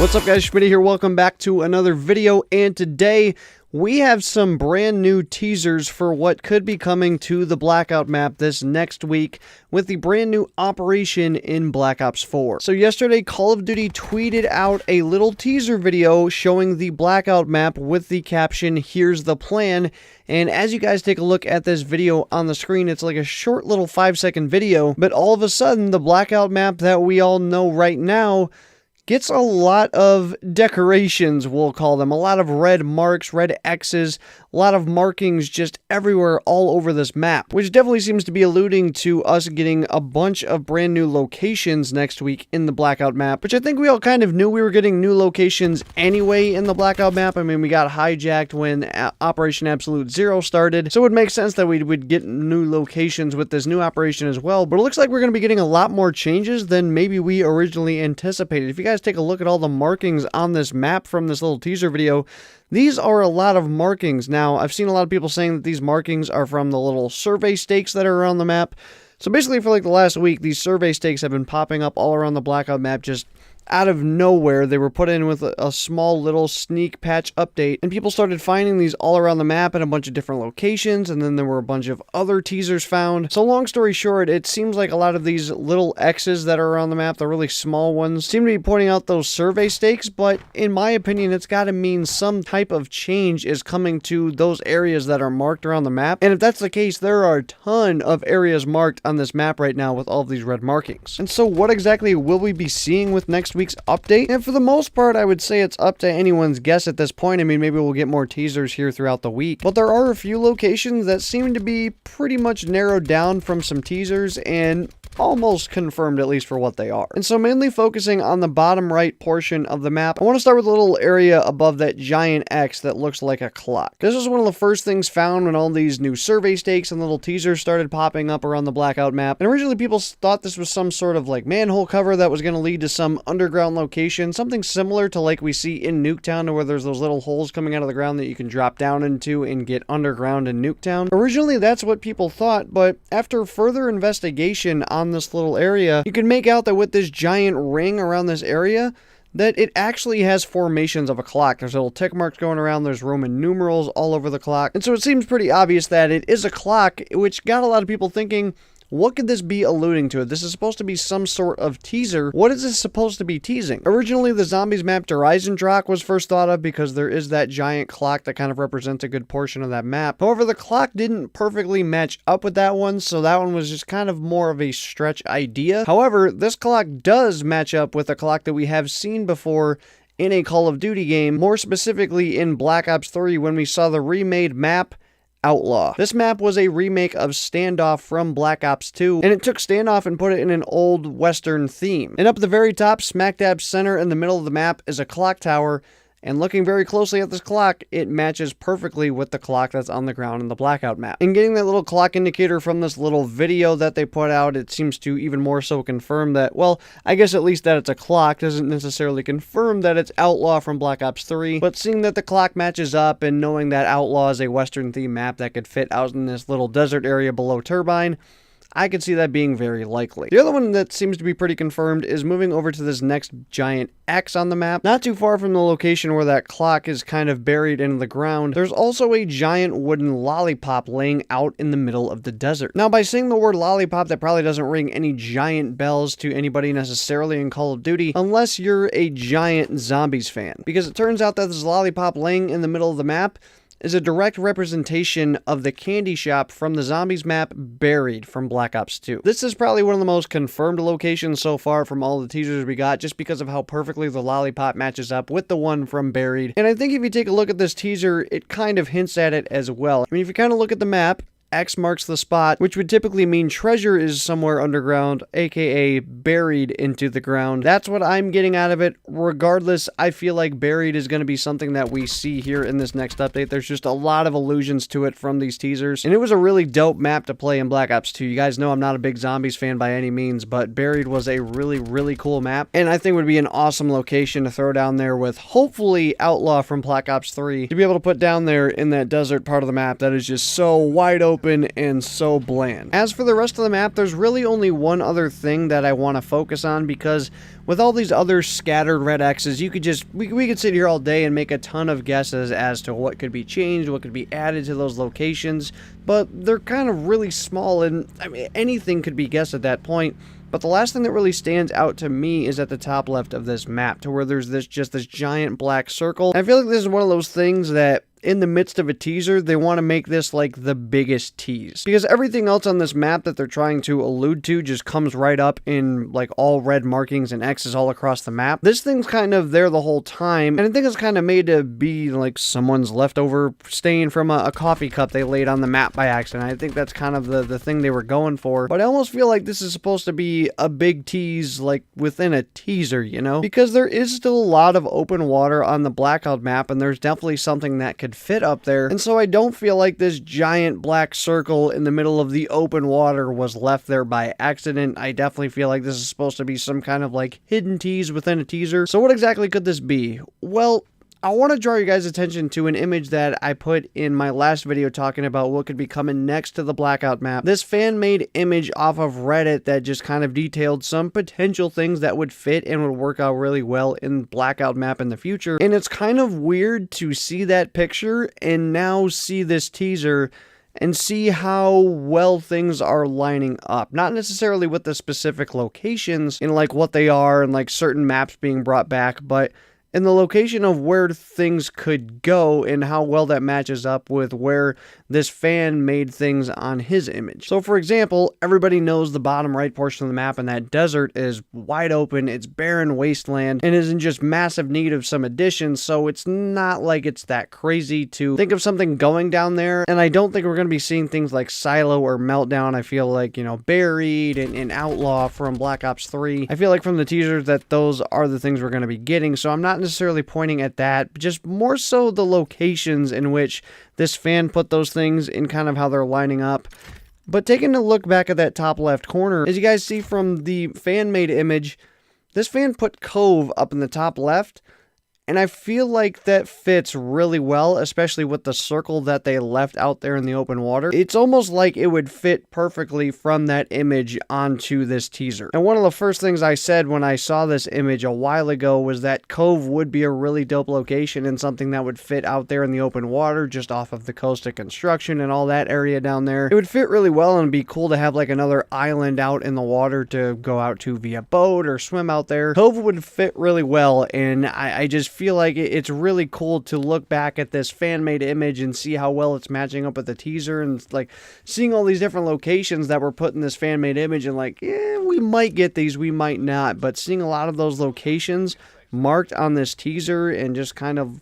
What's up guys, Schmitty here, welcome back to another video, and today we have some brand new teasers for what could be coming to the Blackout map this next week with the brand new operation in Black Ops 4. So yesterday, Call of Duty tweeted out a little teaser video showing the Blackout map with the caption, "Here's the plan." And as you guys take a look at this video on the screen, it's like a short little 5-second video, but all of a sudden the Blackout map that we all know right now gets a lot of decorations, we'll call them. A lot of red marks, red X's, a lot of markings just everywhere all over this map, which definitely seems to be alluding to us getting a bunch of brand new locations next week in the Blackout map, which I think we all kind of knew we were getting new locations anyway in the Blackout map. I mean, we got hijacked when Operation Absolute Zero started, so it would make sense that we would get new locations with this new operation as well, but it looks like we're going to be getting a lot more changes than maybe we originally anticipated. If you guys take a look at all the markings on this map from this little teaser video, these are a lot of markings. Now, I've seen a lot of people saying that these markings are from the little survey stakes that are around the map. So basically for like the last week, these survey stakes have been popping up all around the Blackout map just out of nowhere. They were put in with a small little sneak patch update, and people started finding these all around the map in a bunch of different locations, and then there were a bunch of other teasers found. So long story short, it seems like a lot of these little X's that are around the map, the really small ones, seem to be pointing out those survey stakes, but in my opinion, it's got to mean some type of change is coming to those areas that are marked around the map. And if that's the case, there are a ton of areas marked on this map right now with all of these red markings. And so what exactly will we be seeing with next week's update? And for the most part, I would say it's up to anyone's guess at this point. I mean, maybe we'll get more teasers here throughout the week, but there are a few locations that seem to be pretty much narrowed down from some teasers and almost confirmed, at least for what they are. And so mainly focusing on the bottom right portion of the map, I want to start with a little area above that giant X that looks like a clock. This was one of the first things found when all these new survey stakes and little teasers started popping up around the Blackout map. And originally people thought this was some sort of like manhole cover that was going to lead to some underground location, something similar to like we see in Nuketown, where there's those little holes coming out of the ground that you can drop down into and get underground in Nuketown. Originally that's what people thought, but after further investigation on this little area, you can make out that with this giant ring around this area, that it actually has formations of a clock. There's little tick marks going around, there's Roman numerals all over the clock, and so it seems pretty obvious that it is a clock, which got a lot of people thinking, what could this be alluding to? This is supposed to be some sort of teaser. What is this supposed to be teasing? Originally, the Zombies map Dreisendrach was first thought of because there is that giant clock that kind of represents a good portion of that map. However, the clock didn't perfectly match up with that one, so that one was just kind of more of a stretch idea. However, this clock does match up with a clock that we have seen before in a Call of Duty game, more specifically in Black Ops 3 when we saw the remade map Outlaw. This map was a remake of Standoff from Black Ops 2, and it took Standoff and put it in an old Western theme. And up at the very top, smack dab center in the middle of the map, is a clock tower, and looking very closely at this clock, it matches perfectly with the clock that's on the ground in the Blackout map. And getting that little clock indicator from this little video that they put out, it seems to even more so confirm that, well, I guess at least that it's a clock doesn't necessarily confirm that it's Outlaw from Black Ops 3, but seeing that the clock matches up and knowing that Outlaw is a Western theme map that could fit out in this little desert area below Turbine, I could see that being very likely. The other one that seems to be pretty confirmed is moving over to this next giant X on the map. Not too far from the location where that clock is kind of buried into the ground, there's also a giant wooden lollipop laying out in the middle of the desert. Now, by saying the word lollipop, that probably doesn't ring any giant bells to anybody necessarily in Call of Duty, unless you're a giant Zombies fan, because it turns out that this lollipop laying in the middle of the map is a direct representation of the candy shop from the Zombies map Buried from Black Ops 2. This is probably one of the most confirmed locations so far from all the teasers we got, just because of how perfectly the lollipop matches up with the one from Buried. And I think if you take a look at this teaser, it kind of hints at it as well. I mean, if you kind of look at the map, X marks the spot, which would typically mean treasure is somewhere underground, aka buried into the ground. That's what I'm getting out of it. Regardless, I feel like buried is going to be something that we see here in this next update. There's just a lot of allusions to it from these teasers, and it was a really dope map to play in Black Ops 2. You guys know I'm not a big Zombies fan by any means, but Buried was a really cool map, and I think would be an awesome location to throw down there with hopefully Outlaw from Black Ops 3 to be able to put down there in that desert part of the map that is just so wide open open and so bland. As for the rest of the map, there's really only one other thing that I want to focus on, because with all these other scattered red X's, you could just, we could sit here all day and make a ton of guesses as to what could be changed, what could be added to those locations, but they're kind of really small, and I mean, anything could be guessed at that point. But the last thing that really stands out to me is at the top left of this map, to where there's this giant black circle. I feel like this is one of those things that in the midst of a teaser, they want to make this like the biggest tease, because everything else on this map that they're trying to allude to just comes right up in like all red markings and X's all across the map. This thing's kind of there the whole time, and I think it's kind of made to be like someone's leftover stain from a coffee cup they laid on the map by accident. I think that's kind of the thing they were going for, but I almost feel like this is supposed to be a big tease like within a teaser, you know, because there is still a lot of open water on the Blackout map, and there's definitely something that could fit up there, and so I don't feel like this giant black circle in the middle of the open water was left there by accident. I definitely feel like this is supposed to be some kind of like hidden tease within a teaser. So what exactly could this be? Well, I want to draw your guys' attention to an image that I put in my last video talking about what could be coming next to the Blackout map. This fan-made image off of Reddit that just kind of detailed some potential things that would fit and would work out really well in Blackout map in the future. And it's kind of weird to see that picture and now see this teaser and see how well things are lining up. Not necessarily with the specific locations and like what they are and like certain maps being brought back, but in the location of where things could go and how well that matches up with where this fan made things on his image. So for example, everybody knows the bottom right portion of the map, and that desert is wide open, it's barren wasteland, and is in just massive need of some additions, so it's not like it's that crazy to think of something going down there. And I don't think we're going to be seeing things like Silo or Meltdown. I feel like, you know, Buried and Outlaw from Black Ops 3. I feel like from the teasers that those are the things we're going to be getting, so I'm not necessarily pointing at that, but just more so the locations in which this fan put those things in, kind of how they're lining up. But taking a look back at that top left corner, as you guys see from the fan-made image, this fan put Cove up in the top left, and I feel like that fits really well, especially with the circle that they left out there in the open water. It's almost like it would fit perfectly from that image onto this teaser. And one of the first things I said when I saw this image a while ago was that Cove would be a really dope location and something that would fit out there in the open water, just off of the coast of construction and all that area down there. It would fit really well and be cool to have like another island out in the water to go out to via boat or swim out there. Cove would fit really well, and I just feel like it's really cool to look back at this fan-made image and see how well it's matching up with the teaser, and like seeing all these different locations that were put in this fan-made image, and like, yeah, we might get these, we might not, but seeing a lot of those locations marked on this teaser and just kind of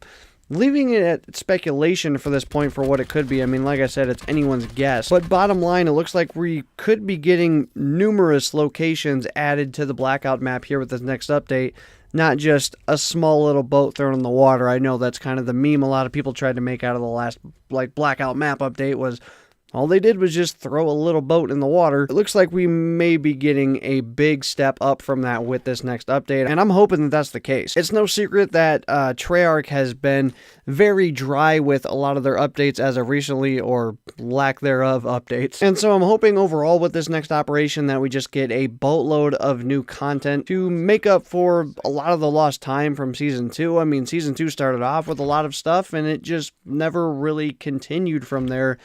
leaving it at speculation for this point for what it could be. I mean, like I said, it's anyone's guess. But bottom line, it looks like we could be getting numerous locations added to the Blackout map here with this next update. Not just a small little boat thrown in the water. I know that's kind of the meme a lot of people tried to make out of the last like Blackout map update, was all they did was just throw a little boat in the water. It looks like we may be getting a big step up from that with this next update, and I'm hoping that that's the case. It's no secret that Treyarch has been very dry with a lot of their updates as of recently, or lack thereof updates. And so I'm hoping overall with this next operation that we just get a boatload of new content to make up for a lot of the lost time from Season 2. I mean, Season 2 started off with a lot of stuff, and it just never really continued from there.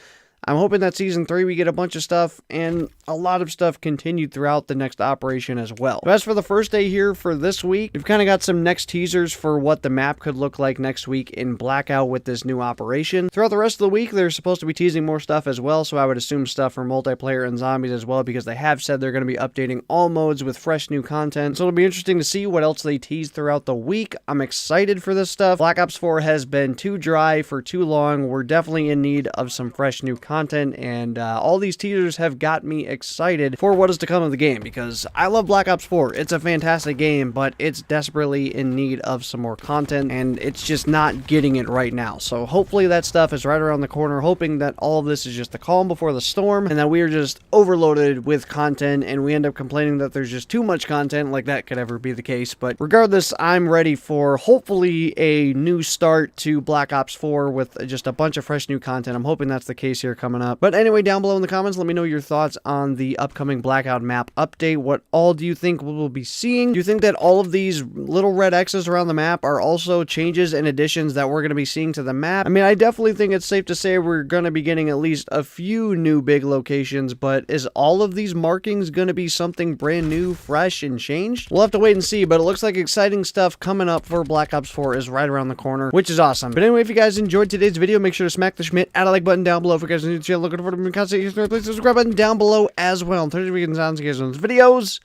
I'm hoping that Season 3 we get a bunch of stuff, and a lot of stuff continued throughout the next operation as well. But as for the first day here for this week, we've kind of got some next teasers for what the map could look like next week in Blackout with this new operation. Throughout the rest of the week, they're supposed to be teasing more stuff as well, so I would assume stuff for multiplayer and zombies as well, because they have said they're going to be updating all modes with fresh new content. So it'll be interesting to see what else they tease throughout the week. I'm excited for this stuff. Black Ops 4 has been too dry for too long. We're definitely in need of some fresh new content, and all these teasers have got me excited for what is to come of the game, because I love Black Ops 4. It's a fantastic game, but it's desperately in need of some more content, and it's just not getting it right now. So hopefully that stuff is right around the corner, hoping that all of this is just the calm before the storm, and that we are just overloaded with content, and we end up complaining that there's just too much content. Like that could ever be the case. But regardless, I'm ready for hopefully a new start to Black Ops 4 with just a bunch of fresh new content. I'm hoping that's the case here, coming up. But anyway, down below in the comments, let me know your thoughts on the upcoming Blackout map update. What all do you think we'll be seeing? Do you think that all of these little red X's around the map are also changes and additions that we're going to be seeing to the map? I mean, I definitely think it's safe to say we're going to be getting at least a few new big locations, but is all of these markings going to be something brand new, fresh, and changed? We'll have to wait and see, but it looks like exciting stuff coming up for Black Ops 4 is right around the corner, which is awesome. But anyway, if you guys enjoyed today's video, make sure to smack the Schmidt, add a like button down below. If you guys are new to the channel, looking forward to content, please subscribe button down below as well. And 30 weekends on to guys on those videos.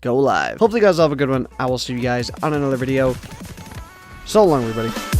Go live. Hopefully you guys all have a good one. I will see you guys on another video. So long, everybody.